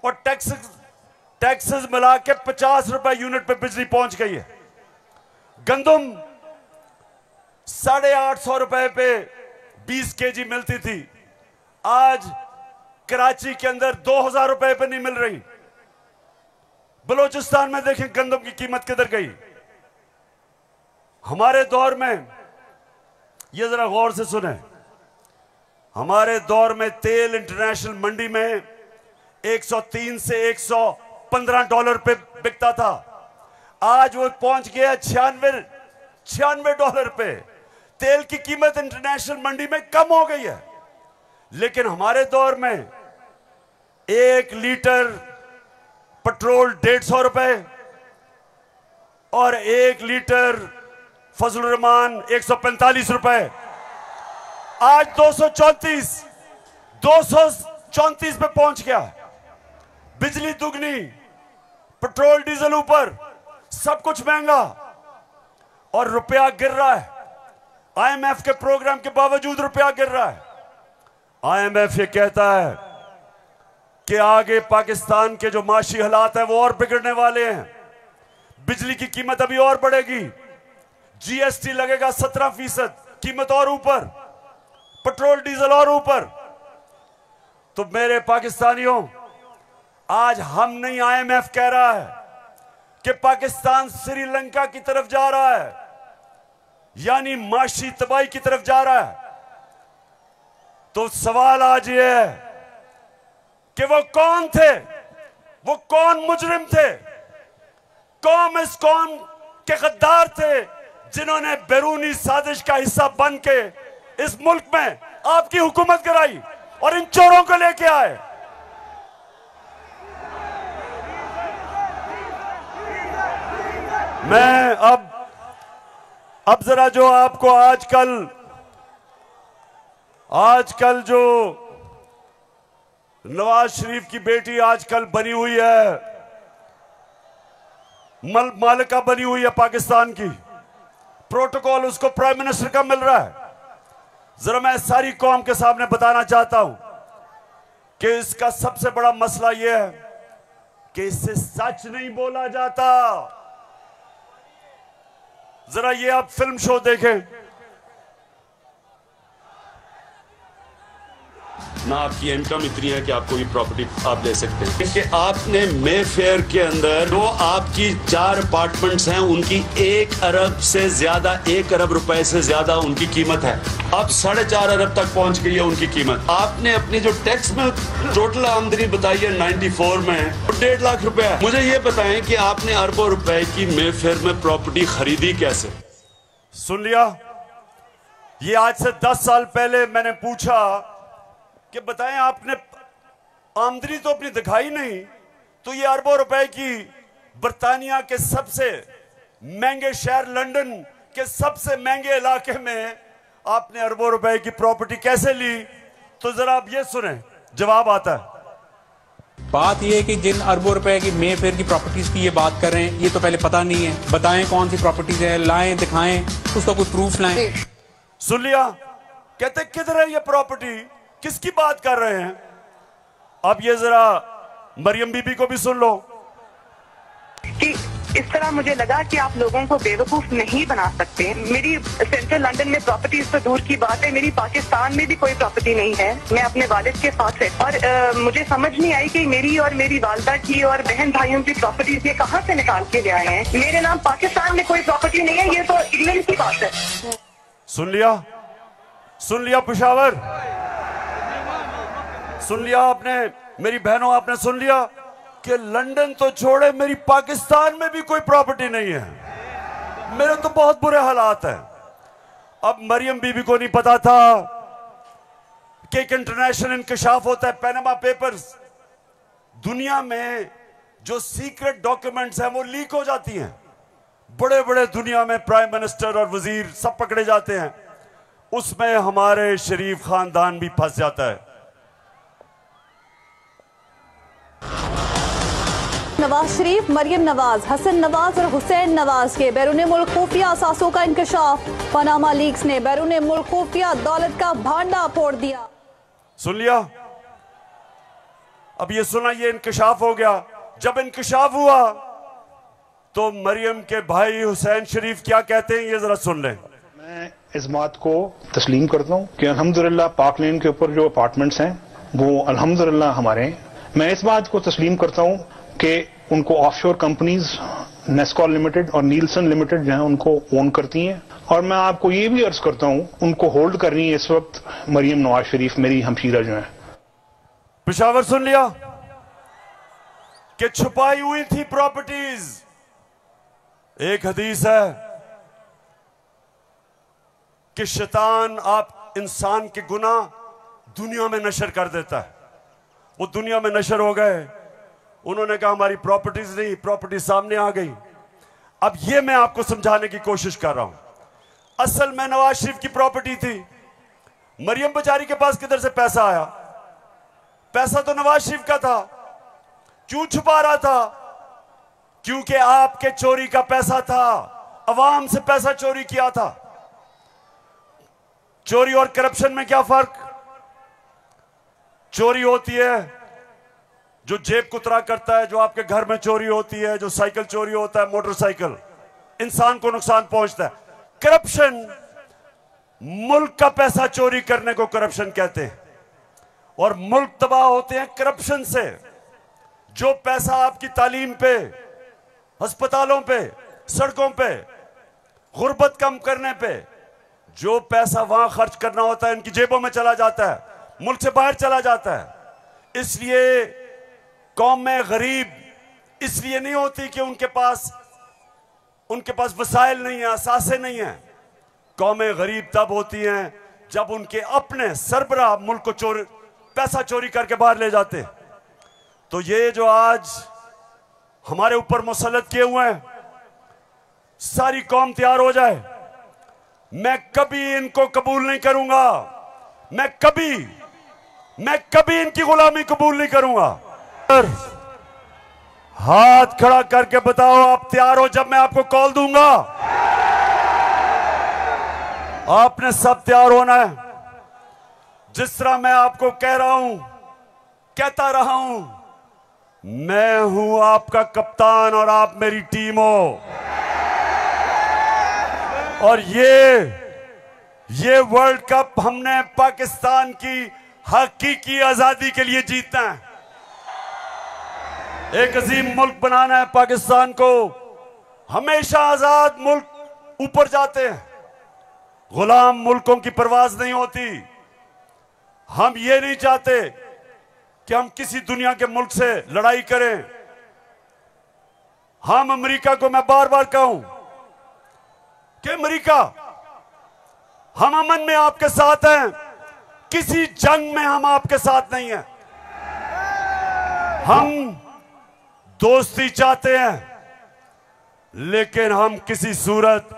A: और टैक्सेस मिला के 50 रुपए यूनिट पे बिजली पहुंच गई है। गंदम 850 रुपए पे 20 केजी मिलती थी, आज कराची के अंदर 2000 रुपए पे नहीं मिल रही। बलूचिस्तान में देखें गंदम की कीमत किधर गई। हमारे दौर में, ये जरा गौर से सुने, हमारे दौर में तेल इंटरनेशनल मंडी में 103 से 115 डॉलर पे बिकता था। आज वो पहुंच गया 96 डॉलर पे। तेल की कीमत इंटरनेशनल मंडी में कम हो गई है। लेकिन हमारे दौर में 1 लीटर पेट्रोल 150 रुपए और 1 लीटर फजल रहमान 145 रुपए। आज 234 पे पहुंच गया। बिजली दुगनी, पेट्रोल डीजल ऊपर, सब कुछ महंगा और रुपया गिर रहा है। IMF के प्रोग्राम के बावजूद रुपया गिर रहा है। IMF ये कहता है कि आगे पाकिस्तान के जो माशी हालात हैं वो और बिगड़ने वाले हैं। बिजली की कीमत अभी और बढ़ेगी, GST लगेगा 17%, कीमत और ऊपर, पेट्रोल डीजल और ऊपर। तो मेरे पाकिस्तानियों, आज हम नहीं, IMF कह रहा है कि पाकिस्तान श्रीलंका की तरफ जा रहा है, यानी माशी तबाही की तरफ जा रहा है। तो सवाल आज ये है कि वो कौन थे, वो कौन मुजरिम थे, कौन इस कौम के गद्दार थे जिन्होंने बैरूनी साजिश का हिस्सा बन के इस मुल्क में आपकी हुकूमत कराई और इन चोरों को लेके आए। मैं अब जरा जो आपको आजकल जो नवाज शरीफ की बेटी आजकल बनी हुई है, मालिका बनी हुई है पाकिस्तान की, प्रोटोकॉल उसको प्राइम मिनिस्टर का मिल रहा है। जरा मैं सारी कौम के सामने बताना चाहता हूं कि इसका सबसे बड़ा मसला यह है कि इससे सच नहीं बोला जाता। जरा ये आप फिल्म शो देखें ना, आपकी इनकम इतनी है कि आपको ये प्रॉपर्टी आप ले सकते हैं कि आपने मेफेयर के अंदर जो आपकी 4 अपार्टमेंट्स हैं उनकी 1 अरब से ज्यादा, 1 अरब रुपए से ज्यादा उनकी कीमत है। अब 4.5 अरब तक पहुंच गई है उनकी कीमत। आपने अपनी जो टैक्स में टोटल आमदनी बताई है 94 में 1.5 लाख रुपए है। मुझे ये बताएं कि आपने अरबों रुपए की मेफेयर में प्रॉपर्टी खरीदी कैसे? सुन लिया, ये आज से 10 साल पहले मैंने पूछा कि बताएं आपने आमदनी तो अपनी दिखाई नहीं, तो ये अरबों रुपए की बर्तानिया के सबसे महंगे शहर लंदन के सबसे महंगे इलाके में आपने अरबों रुपए की प्रॉपर्टी कैसे ली? तो जरा आप ये सुने, जवाब आता है।
U: बात यह है कि जिन अरबों रुपए की मेफेयर की प्रॉपर्टीज की ये बात कर रहे हैं, ये तो पहले पता नहीं है। बताएं कौन सी प्रॉपर्टीज है, लाएं, दिखाएं, उसका कोई प्रूफ लाएं।
A: सुन लिया, कहते किधर है ये प्रॉपर्टी, किसकी बात कर रहे हैं? अब ये जरा मरियम बीबी को भी सुन लो
V: कि इस तरह मुझे लगा कि आप लोगों को बेवकूफ नहीं बना सकते। मेरी सेंट्रल लंदन में प्रॉपर्टीज तो दूर की बात है, मेरी पाकिस्तान में भी कोई प्रॉपर्टी नहीं है। मैं अपने वालिद के साथ है और मुझे समझ नहीं आई कि मेरी और मेरी वालदा की और बहन भाइयों की प्रॉपर्टीज ये कहाँ से निकाल के ले आए हैं। मेरे नाम पाकिस्तान में कोई प्रॉपर्टी नहीं है, ये तो इंग्लैंड की बात है।
A: सुन लिया पेशावर, सुन लिया आपने, मेरी बहनों आपने सुन लिया कि लंदन तो छोड़े मेरी पाकिस्तान में भी कोई प्रॉपर्टी नहीं है। मेरे तो बहुत बुरे हालात हैं। अब मरियम बीबी को नहीं पता था कि एक इंटरनेशनल इंकशाफ होता है, पैनामा पेपर्स। दुनिया में जो सीक्रेट डॉक्यूमेंट्स हैं वो लीक हो जाती हैं। बड़े बड़े दुनिया में प्राइम मिनिस्टर और वजीर सब पकड़े जाते हैं, उसमें हमारे शरीफ खानदान भी फंस जाता है।
W: नवाज शरीफ, मरियम नवाज, हसन नवाज और हुसैन नवाज के बैरून मुल्क खुफिया असासों का इंकशाफ। पनामा लीक्स ने बैरून मुल्क खुफिया दौलत का भांडा फोड़ दिया।
A: सुन लिया, अब ये सुना, ये इंकशाफ हो गया। जब इंकशाफ हुआ तो मरियम के भाई हुसैन शरीफ क्या कहते हैं, ये जरा सुन लें।
X: मैं इस बात को तस्लीम करता हूँ कि अल्हम्दुलिल्लाह पाक लेन के ऊपर जो अपार्टमेंट्स हैं वो अल्हम्दुलिल्लाह हमारे हैं। मैं इस बात को तस्लीम करता हूँ कि उनको ऑफशोर कंपनीज नेस्कॉल लिमिटेड और नीलसन लिमिटेड जो है उनको ओन करती हैं। और मैं आपको ये भी अर्ज करता हूँ उनको होल्ड कर रही है इस वक्त मरियम नवाज शरीफ, मेरी हमशीरा जो है।
A: पेशावर सुन लिया कि छुपाई हुई थी प्रॉपर्टीज। एक हदीस है कि शैतान आप इंसान के गुनाह दुनिया में नशर कर देता है। वो दुनिया में नशर हो गए, उन्होंने कहा हमारी प्रॉपर्टीज नहीं, प्रॉपर्टी सामने आ गई। अब ये मैं आपको समझाने की कोशिश कर रहा हूं। असल में नवाज शरीफ की प्रॉपर्टी थी, मरियम बेचारी के पास किधर से पैसा आया? पैसा तो नवाज शरीफ का था। क्यों छुपा रहा था? क्योंकि आपके चोरी का पैसा था, अवाम से पैसा चोरी किया था। चोरी और करप्शन में क्या फर्क? चोरी होती है जो जेब कुतरा करता है, जो आपके घर में चोरी होती है, जो साइकिल चोरी होता है, मोटरसाइकिल, इंसान को नुकसान पहुंचता है। करप्शन, मुल्क का पैसा चोरी करने को करप्शन कहते हैं, और मुल्क तबाह होते हैं करप्शन से। जो पैसा आपकी तालीम पे, अस्पतालों पे, सड़कों पे, गुर्बत कम करने पे, जो पैसा वहां खर्च करना होता है इनकी जेबों में चला जाता है, मुल्क से बाहर चला जाता है। इसलिए कौम में गरीब इसलिए नहीं होती कि उनके पास वसाइल नहीं है, असासे नहीं है। कौमें गरीब तब होती हैं जब उनके अपने सरबराह मुल्क को पैसा चोरी करके बाहर ले जाते। तो ये जो आज हमारे ऊपर मुसल्लत किए हुए हैं, सारी कौम तैयार हो जाए। मैं कभी इनको कबूल नहीं करूंगा, मैं कभी इनकी गुलामी कबूल नहीं करूंगा। हाथ खड़ा करके बताओ आप तैयार हो जब मैं आपको कॉल दूंगा? आपने सब तैयार होना है। जिस तरह मैं आपको कह रहा हूं, कहता रहा हूं, मैं हूं आपका कप्तान और आप मेरी टीम हो। और ये वर्ल्ड कप हमने पाकिस्तान की हकीकी आजादी के लिए जीतना है। एक अजीम मुल्क बनाना है पाकिस्तान को। हमेशा आजाद मुल्क ऊपर जाते हैं, गुलाम मुल्कों की परवाज नहीं होती। हम ये नहीं चाहते कि हम किसी दुनिया के मुल्क से लड़ाई करें। हम अमेरिका को मैं बार बार कहूं कि अमेरिका, हम अमन में आपके साथ हैं, किसी जंग में हम आपके साथ नहीं हैं। हम दोस्ती चाहते हैं, लेकिन हम किसी सूरत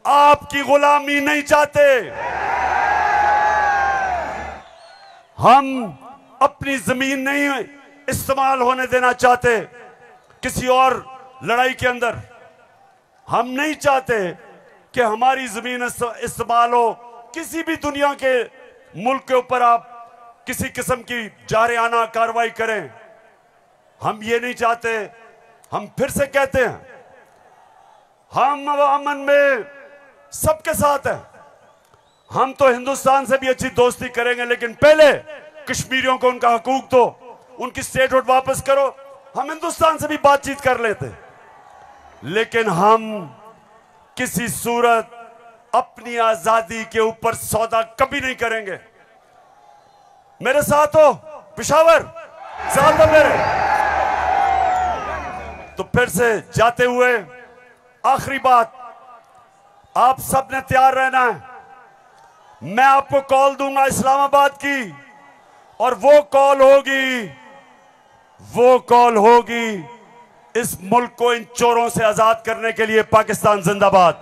A: आपकी गुलामी नहीं चाहते। हम अपनी जमीन नहीं इस्तेमाल होने देना चाहते किसी और लड़ाई के अंदर। हम नहीं चाहते कि हमारी जमीन इस्तेमाल हो किसी भी दुनिया के मुल्क के ऊपर आप किसी किस्म की जारियाना कार्रवाई करें। हम ये नहीं चाहते। हम फिर से कहते हैं, हम अमन में सबके साथ हैं। हम तो हिंदुस्तान से भी अच्छी दोस्ती करेंगे, लेकिन पहले कश्मीरियों को उनका हकूक दो, उनकी स्टेटहुड वापस करो। हम हिंदुस्तान से भी बातचीत कर लेते, लेकिन हम किसी सूरत अपनी आजादी के ऊपर सौदा कभी नहीं करेंगे। मेरे साथ हो पेशावर, साथ हो मेरे। तो फिर से जाते हुए आखिरी बात, आप सब ने तैयार रहना है। मैं आपको कॉल दूंगा इस्लामाबाद की, और वो कॉल होगी इस मुल्क को इन चोरों से आजाद करने के लिए। पाकिस्तान जिंदाबाद।